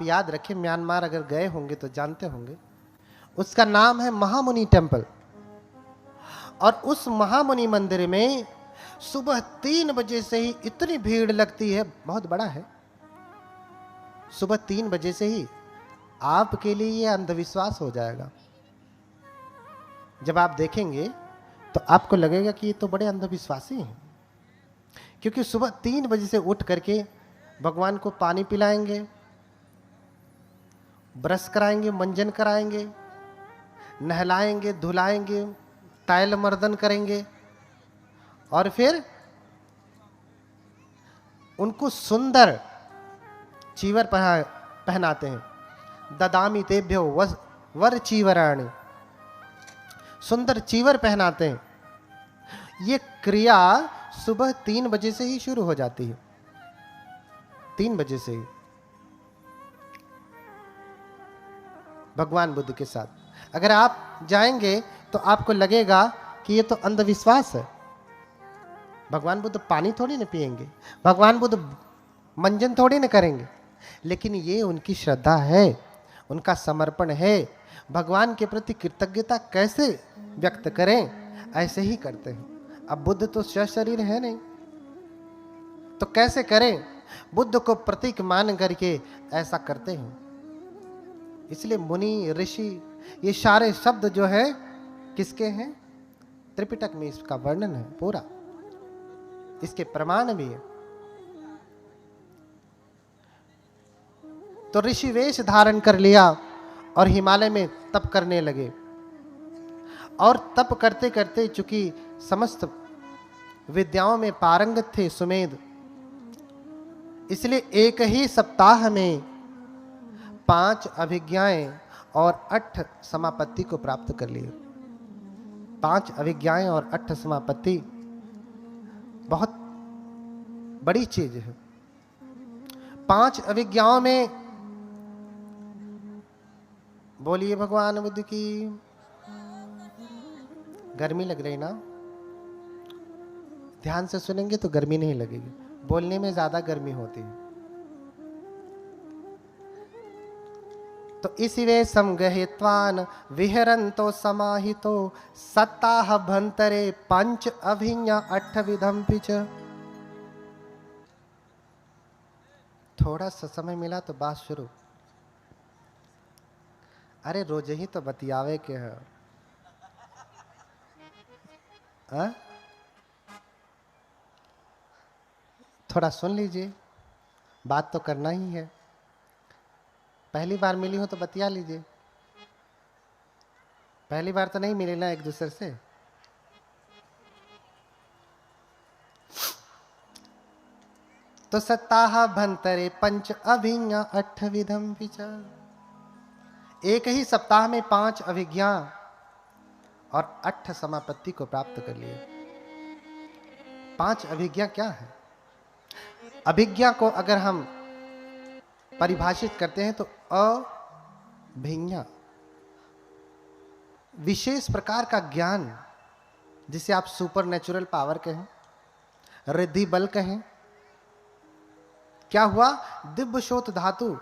याद रखें, म्यांमार अगर गए होंगे तो जानते होंगे, उसका नाम है महामुनि टेम्पल। और उस महामुनि मंदिर में सुबह 3 बजे से ही इतनी भीड़ लगती है, बहुत बड़ा है। सुबह 3 बजे से ही आपके लिए यह अंधविश्वास हो जाएगा। जब आप देखेंगे तो आपको लगेगा कि ये तो बड़े अंधविश्वासी हैं, क्योंकि सुबह 3 बजे से उठ करके भगवान को पानी पिलाएंगे, ब्रश कराएंगे, मंजन कराएंगे, नहलाएंगे, धुलाएंगे, तैल मर्दन करेंगे और फिर उनको सुंदर चीवर पहनाते हैं। ददामी तेभ्यो वर चीवराणि, सुंदर चीवर पहनाते हैं। ये क्रिया सुबह 3 बजे से ही शुरू हो जाती है, 3 बजे से ही भगवान बुद्ध के साथ। अगर आप जाएंगे तो आपको लगेगा कि ये तो अंधविश्वास है। भगवान बुद्ध पानी थोड़ी न पिएंगे, भगवान बुद्ध मंजन थोड़ी न करेंगे, लेकिन ये उनकी श्रद्धा है, उनका समर्पण है। भगवान के प्रति कृतज्ञता कैसे व्यक्त करें, ऐसे ही करते हैं। अब बुद्ध तो शरीर है नहीं, तो कैसे करें? बुद्ध को प्रतीक मान करके ऐसा करते हैं। इसलिए मुनि, ऋषि, ये सारे शब्द जो है किसके हैं? त्रिपिटक में इसका वर्णन है पूरा, इसके प्रमाण भी है। तो ऋषि वेश धारण कर लिया और हिमालय में तप करने लगे। और तप करते करते चूंकि समस्त विद्याओं में पारंगत थे सुमेध, इसलिए एक ही सप्ताह में 5 अभिज्ञाएं और 8 समापत्ति को प्राप्त कर लिए। 5 अभिज्ञाएं और 8 समापत्ति बहुत बड़ी चीज है। 5 अभिज्ञाओं में बोलिए भगवान बुद्ध की। गर्मी लग रही ना? ध्यान से सुनेंगे तो गर्मी नहीं लगेगी, बोलने में ज्यादा गर्मी होती है। तो इसी वे समगहित्वान विहरन्तो समाहितो सत्ताह भंतरे 5 अभिज्ञा 8 विधम पिच। थोड़ा सा समय मिला तो बात शुरू। अरे रोज ही तो बतियावे के है। थोड़ा सुन लीजिए, बात तो करना ही है। पहली बार मिली हो तो बतिया लीजिए। पहली बार तो नहीं मिले ना एक दूसरे से। तो सत्ताह भंतरे 5 अभिज्ञा 8 विधम विचार। एक ही सप्ताह में 5 अभिज्ञा और 8 समापत्ति को प्राप्त कर लिए। 5 अभिज्ञा क्या है? अभिज्ञा को अगर हम परिभाषित करते हैं तो अभिज्ञा, विशेष प्रकार का ज्ञान, जिसे आप सुपर नेचुरल पावर कहें, रिद्धि बल कहें। क्या हुआ? दिव्य शोत धातु,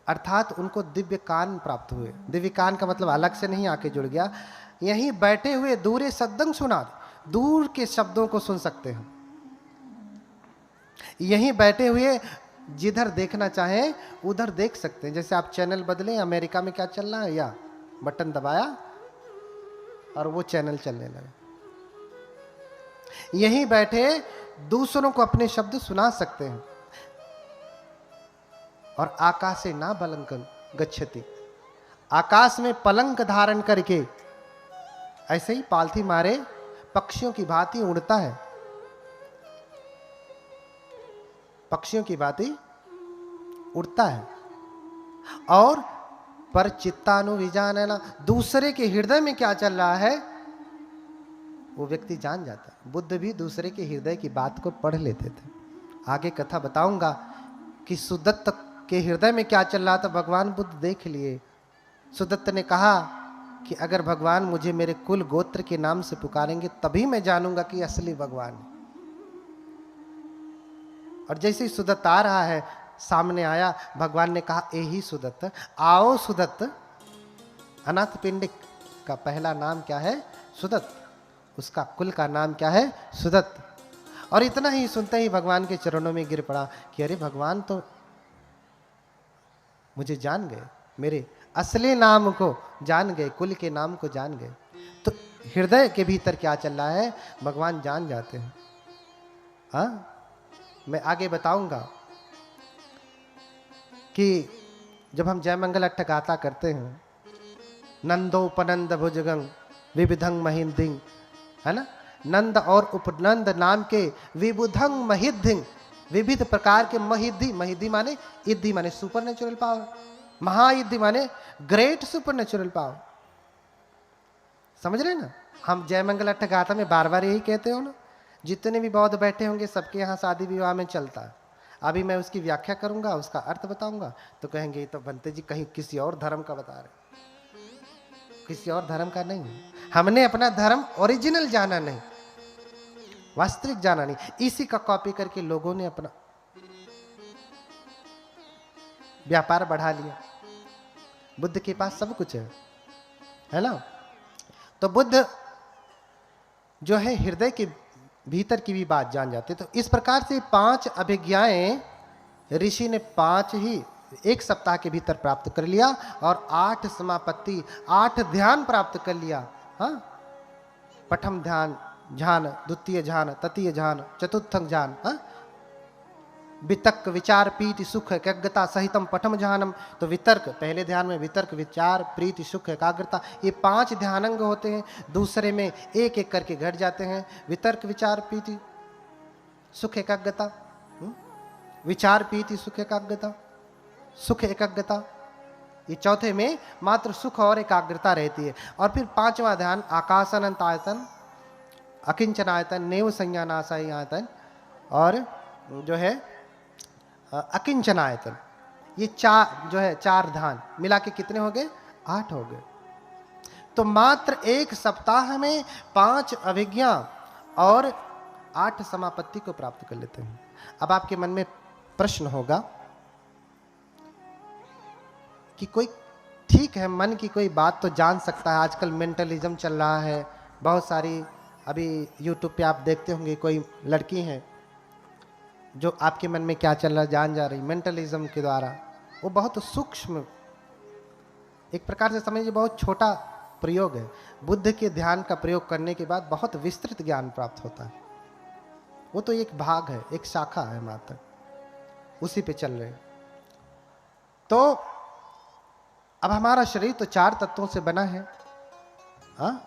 अर्थात उनको दिव्य कान प्राप्त हुए। दिव्य कान का मतलब अलग से नहीं आके जुड़ गया, यहीं बैठे हुए दूरे सद्दंग सुना, दूर के शब्दों को सुन सकते हैं। यहीं बैठे हुए जिधर देखना चाहें उधर देख सकते हैं। जैसे आप चैनल बदलें, अमेरिका में क्या चल रहा है, या बटन दबाया और वो चैनल चलने लगा। यहीं बैठे दूसरों को अपने शब्द सुना सकते हैं। और आकाशे ना बलंकन गच्छति, आकाश में पलंक धारण करके ऐसे ही पालथी मारे पक्षियों की भांति उड़ता है। पक्षियों की भांति उड़ता है। और पर चित्तानुविजानना, दूसरे के हृदय में क्या चल रहा है वो व्यक्ति जान जाता है। बुद्ध भी दूसरे के हृदय की बात को पढ़ लेते थे। आगे कथा बताऊंगा कि सुदत्त के हृदय में क्या चल रहा था, भगवान बुद्ध देख लिए। सुदत्त ने कहा कि अगर भगवान मुझे मेरे कुल गोत्र के नाम से पुकारेंगे तभी मैं जानूंगा कि असली भगवान है। और जैसे ही सुदत्त आ रहा है सामने आया। भगवान ने कहा, ए ही सुदत्त, आओ सुदत्त। अनाथ पिंडिक का पहला नाम क्या है? सुदत्त। उसका कुल का नाम क्या है? सुदत्त। और इतना ही सुनते ही भगवान के चरणों में गिर पड़ा कि अरे भगवान तो मुझे जान गए, मेरे असली नाम को जान गए, कुल के नाम को जान गए। तो हृदय के भीतर क्या चल रहा है भगवान जान जाते हैं। हाँ, मैं आगे बताऊंगा कि जब हम जय मंगल अट्ठ गाथा करते हैं, नंदोपनंद भुजगंग विविधंग महिंदिंग, है ना, नंद और उपनंद नाम के विबुधंग महिद्धिंग, विविध प्रकार के महिद्धि, महिद्धि माने इद्धि माने सुपर नेचुरल पावर, महाइद्धि माने ग्रेट सुपर नेचुरल पावर। समझ रहे ना? हम जय मंगल अट्ठ गाथा में बार बार यही कहते हो ना, जितने भी बौद्ध बैठे होंगे सबके यहाँ शादी विवाह में चलता है। अभी मैं उसकी व्याख्या करूंगा, उसका अर्थ बताऊंगा, तो कहेंगे ये तो बनते जी कहीं किसी और धर्म का बता रहे, किसी और धर्म का नहीं। हमने अपना धर्म ओरिजिनल जाना नहीं, वास्तविक जाना नहीं, इसी का कॉपी करके लोगों ने अपना व्यापार बढ़ा लिया। बुद्ध के पास सब कुछ है ना? तो बुद्ध जो है हृदय के भीतर की भी बात जान जाते। तो इस प्रकार से 5 अभिज्ञाएं ऋषि ने 5 ही 1 सप्ताह के भीतर प्राप्त कर लिया और 8 समापत्ति, 8 ध्यान प्राप्त कर लिया। हाँ, प्रथम ध्यान ध्यान, द्वितीय ध्यान, तृतीय ध्यान, चतुर्थ ध्यान, हाँ, वितर्क विचार प्रीति सुख एकाग्रता सहितम प्रथम ध्यानम। तो वितर्क, पहले ध्यान में वितर्क विचार प्रीति सुख एकाग्रता, ये 5 ध्यानांग होते हैं। दूसरे में एक एक करके घट जाते हैं, वितर्क विचार प्रीति सुख एकाग्रता, विचार प्रीति सुख एकाग्रता, सुख एकाग्रता। ये चौथे में मात्र सुख और एकाग्रता रहती है। और फिर 5वां ध्यान आकाशानंत आयतन, अकिंचन आयतन, नेव संज्ञानाशय आयतन और जो है अकिंचन आयतन। ये 4 जो है 4 ध्यान मिला के कितने हो गए? 8 हो गए। तो मात्र 1 सप्ताह में 5 अभिज्ञा और 8 समापत्ति को प्राप्त कर लेते हैं। अब आपके मन में प्रश्न होगा कि कोई ठीक है, मन की कोई बात तो जान सकता है, आजकल मेंटलिज्म चल रहा है बहुत सारी। अभी यूट्यूब पे आप देखते होंगे कोई लड़की है जो आपके मन में क्या चल रहा है जान जा रही मेंटलिज्म के द्वारा। वो बहुत सूक्ष्म, एक प्रकार से समझिए बहुत छोटा प्रयोग है। बुद्ध के ध्यान का प्रयोग करने के बाद बहुत विस्तृत ज्ञान प्राप्त होता है। वो तो एक भाग है, एक शाखा है मात्र, उसी पे चल रहे हैं। तो अब हमारा शरीर तो 4 तत्वों से बना है। हाँ,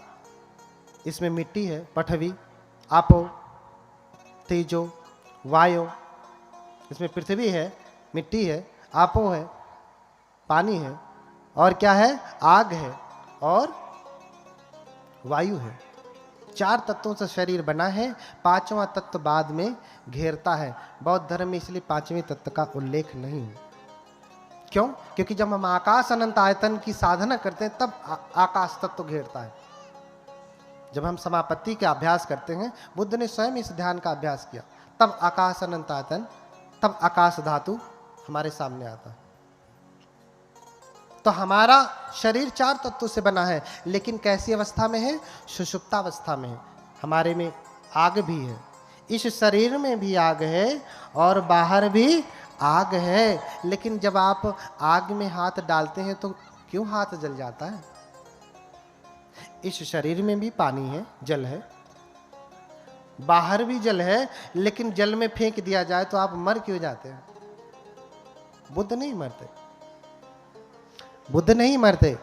इसमें मिट्टी है, पृथ्वी, आपो, तेजो, वायु। इसमें पृथ्वी है, मिट्टी है, आपो है, पानी है, और क्या है? आग है और वायु है। 4 तत्वों से शरीर बना है। 5वां तत्व बाद में घेरता है। बौद्ध धर्म में इसलिए 5वें तत्व का उल्लेख नहीं है। क्यों? क्योंकि जब हम आकाश अनंत आयतन की साधना करते हैं तब आकाश तत्व घेरता है। जब हम समापत्ति का अभ्यास करते हैं, बुद्ध ने स्वयं इस ध्यान का अभ्यास किया, तब आकाश अनंत आयतन, तब आकाश धातु हमारे सामने आता है। तो हमारा शरीर 4 तत्वों से बना है, लेकिन कैसी अवस्था में है? सुषुप्तावस्था में है। हमारे में आग भी है, इस शरीर में भी आग है और बाहर भी आग है। लेकिन जब आप आग में हाथ डालते हैं तो क्यों हाथ जल जाता है? इस शरीर में भी पानी है, जल है, बाहर भी जल है, लेकिन जल में फेंक दिया जाए तो आप मर क्यों जाते हैं? बुद्ध नहीं मरते, बुद्ध नहीं मरते।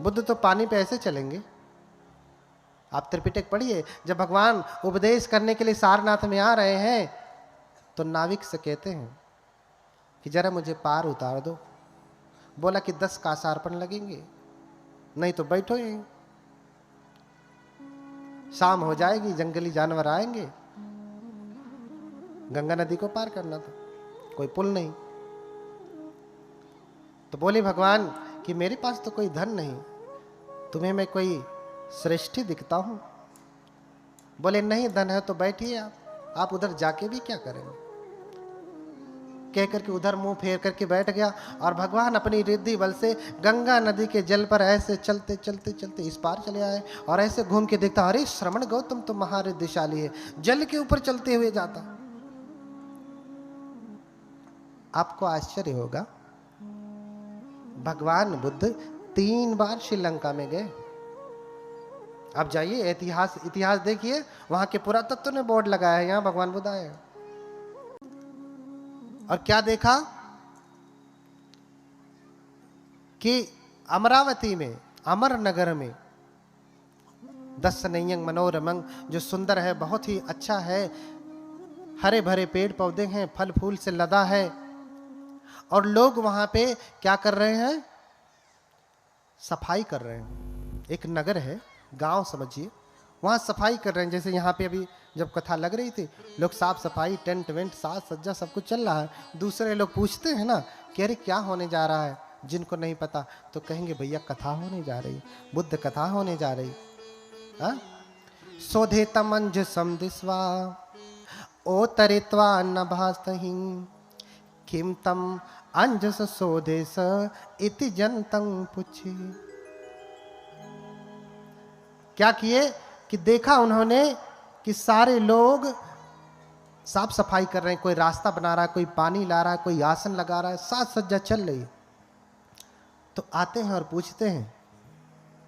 बुद्ध तो पानी पे ऐसे चलेंगे। आप त्रिपिटक पढ़िए, जब भगवान उपदेश करने के लिए सारनाथ में आ रहे हैं तो नाविक से कहते हैं कि जरा मुझे पार उतार दो। बोला कि 10 कासार्पण लगेंगे, नहीं तो बैठो यहीं, शाम हो जाएगी, जंगली जानवर आएंगे, गंगा नदी को पार करना था, कोई पुल नहीं। तो बोले भगवान कि मेरे पास तो कोई धन नहीं, तुम्हें मैं कोई श्रेष्ठी दिखता हूं? बोले नहीं, धन है तो बैठिए आप उधर जाके भी क्या करेंगे? कह करके उधर मुंह फेर करके बैठ गया और भगवान अपनी रिद्धि बल से गंगा नदी के जल पर ऐसे चलते चलते चलते इस पार चले आए और ऐसे घूम के देखता, अरे श्रवण गौतम तो महारिद्धिशाली है, जल के ऊपर चलते हुए जाता। आपको आश्चर्य होगा, भगवान बुद्ध 3 बार श्रीलंका में गए। आप जाइए, इतिहास देखिए, वहां के पुरातत्व ने बोर्ड लगाया है, यहां भगवान बुद्ध आए। और क्या देखा कि अमरावती में, अमर नगर में, दर्शनीयं मनोरमं, जो सुंदर है, बहुत ही अच्छा है, हरे भरे पेड़ पौधे हैं, फल फूल से लदा है, और लोग वहां पे क्या कर रहे हैं, सफाई कर रहे हैं। एक नगर है, गांव समझिए, वहां सफाई कर रहे हैं। जैसे यहाँ पे अभी जब कथा लग रही थी, लोग साफ सफाई, टेंट वेंट, साज सज्जा सब कुछ चल रहा है। दूसरे लोग पूछते हैं ना कि अरे क्या होने जा रहा है, जिनको नहीं पता तो कहेंगे भैया कथा होने जा रही, बुद्ध कथा होने जा रही। सोधे तमंज समदिस्वा ओ तरित्वा न भास्तहि किम तम अंजस सोधेस इति जनतं पुछे। क्या किए कि देखा उन्होंने कि सारे लोग साफ सफाई कर रहे हैं, कोई रास्ता बना रहा है, कोई पानी ला रहा है, कोई आसन लगा रहा है, साज सज्जा चल रही है। तो आते हैं और पूछते हैं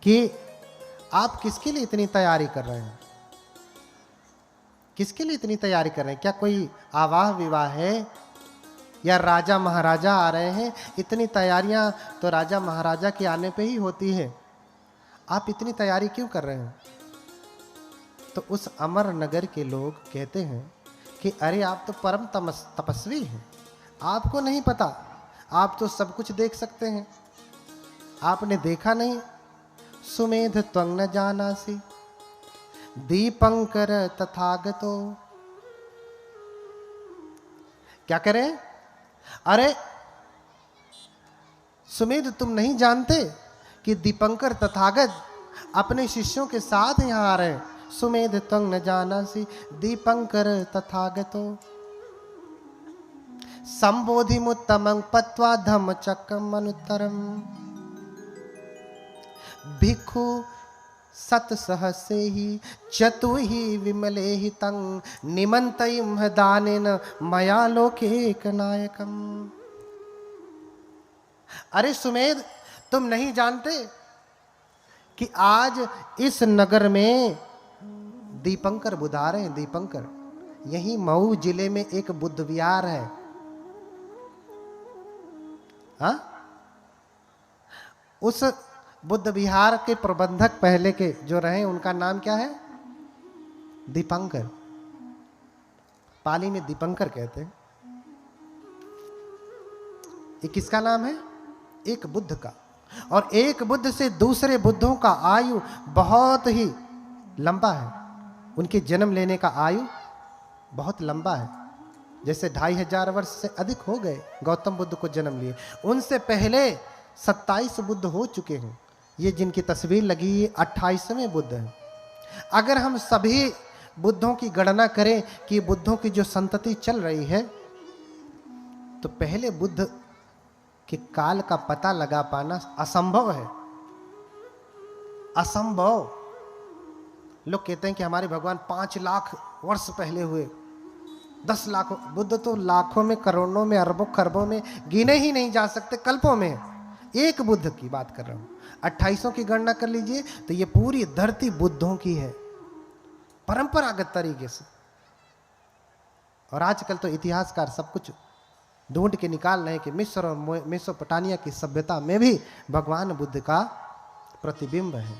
कि आप किसके लिए इतनी तैयारी कर रहे हैं, किसके लिए इतनी तैयारी कर रहे हैं? क्या कोई आवाह विवाह है या राजा महाराजा आ रहे हैं? इतनी तैयारियां तो राजा महाराजा के आने पे ही होती है, आप इतनी तैयारी क्यों कर रहे हैं? तो उस अमर नगर के लोग कहते हैं कि अरे आप तो परम तपस्वी हैं, आपको नहीं पता, आप तो सब कुछ देख सकते हैं, आपने देखा नहीं। सुमेध त्वं न जानासि दीपंकर तथागतो। क्या करें? अरे सुमेध तुम नहीं जानते कि दीपंकर तथागत अपने शिष्यों के साथ यहां आ रहे हैं। सुमेध त्वं न जानासि दीपंकर तथागतो संबोधिमुत्तमं पत्वा धम्मचक्रम अनुत्तरम भिक्षु सत सहसे ही चतु ही विमले ही तंग निमंतयिम दानेन मया लोके एक नायकम। अरे सुमेध, तुम नहीं जानते कि आज इस नगर में दीपंकर बुद्ध आ रहे हैं। दीपंकर, यही मऊ जिले में एक बुद्ध विहार है। हा? उस बुद्ध विहार के प्रबंधक पहले के जो रहे, उनका नाम क्या है? दीपंकर। पाली में दीपंकर कहते हैं। ये किसका नाम है? एक बुद्ध का। और एक बुद्ध से दूसरे बुद्धों का आयु बहुत ही लंबा है। उनके जन्म लेने का आयु बहुत लंबा है। जैसे 2500 वर्ष से अधिक हो गए गौतम बुद्ध को जन्म लिए, उनसे पहले 27 बुद्ध हो चुके हैं। ये जिनकी तस्वीर लगी है 28वें बुद्ध है। अगर हम सभी बुद्धों की गणना करें कि बुद्धों की जो संतति चल रही है, तो पहले बुद्ध के काल का पता लगा पाना असंभव है। असंभव। लोग कहते हैं कि हमारे भगवान 5 लाख वर्ष पहले हुए, 10 लाख। बुद्ध तो लाखों में, करोड़ों में, अरबों खरबों में गिने ही नहीं जा सकते, कल्पों में। एक बुद्ध की बात कर रहा हूं। 2800 की गणना कर लीजिए तो ये पूरी धरती बुद्धों की है, परंपरागत तरीके से। और आजकल तो इतिहासकार सब कुछ ढूंढ के निकाल रहे हैं कि मिस्र और मेसोपोटामिया की सभ्यता में भी भगवान बुद्ध का प्रतिबिंब है।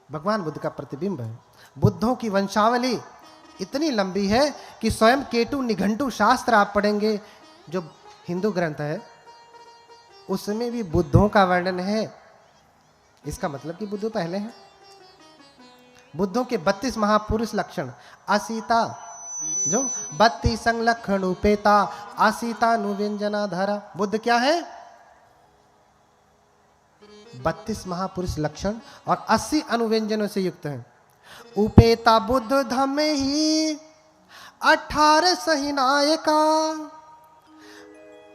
भगवान बुद्ध का प्रतिबिंब है। बुद्धों की वंशावली इतनी लंबी है कि स्वयं केटु निघंटु शास्त्र आप पढ़ेंगे, जो हिंदू ग्रंथ है, उसमें भी बुद्धों का वर्णन है। इसका मतलब कि बुद्ध पहले हैं। बुद्धों के 32 महापुरुष लक्षण। असीता, जो 32 संलक्षण उपेता, असीता नुव्यंजना धरा। बुद्ध क्या है? 32 महापुरुष लक्षण और 80 अनुव्यंजनों से युक्त हैं। उपेता बुद्ध धम्मे ही 18 सहिनायका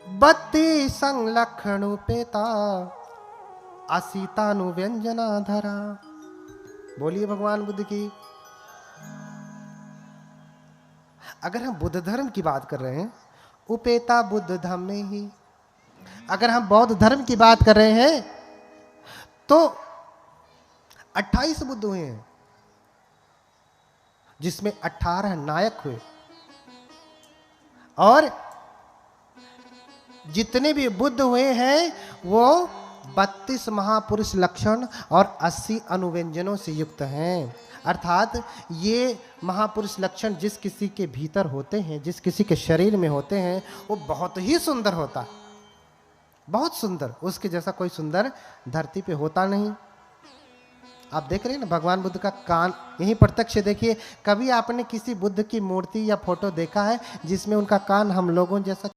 32 संलक्षण उपेता असीतानु व्यंजना धरा। बोलिए भगवान बुद्ध की। अगर हम बुद्ध धर्म की बात कर रहे हैं, उपेता बुद्ध धम्मे ही। अगर हम बौद्ध धर्म की बात कर रहे हैं तो 28 बुद्ध हुए हैं, जिसमें 18 नायक हुए, और जितने भी बुद्ध हुए हैं वो 32 महापुरुष लक्षण और 80 अनुव्यंजनों से युक्त हैं। अर्थात ये महापुरुष लक्षण जिस किसी के भीतर होते हैं, जिस किसी के शरीर में होते हैं, वो बहुत ही सुंदर होता है, बहुत सुंदर। उसके जैसा कोई सुंदर धरती पे होता नहीं। आप देख रहे हैं ना भगवान बुद्ध का कान, यही प्रत्यक्ष देखिए। कभी आपने किसी बुद्ध की मूर्ति या फोटो देखा है जिसमें उनका कान हम लोगों जैसा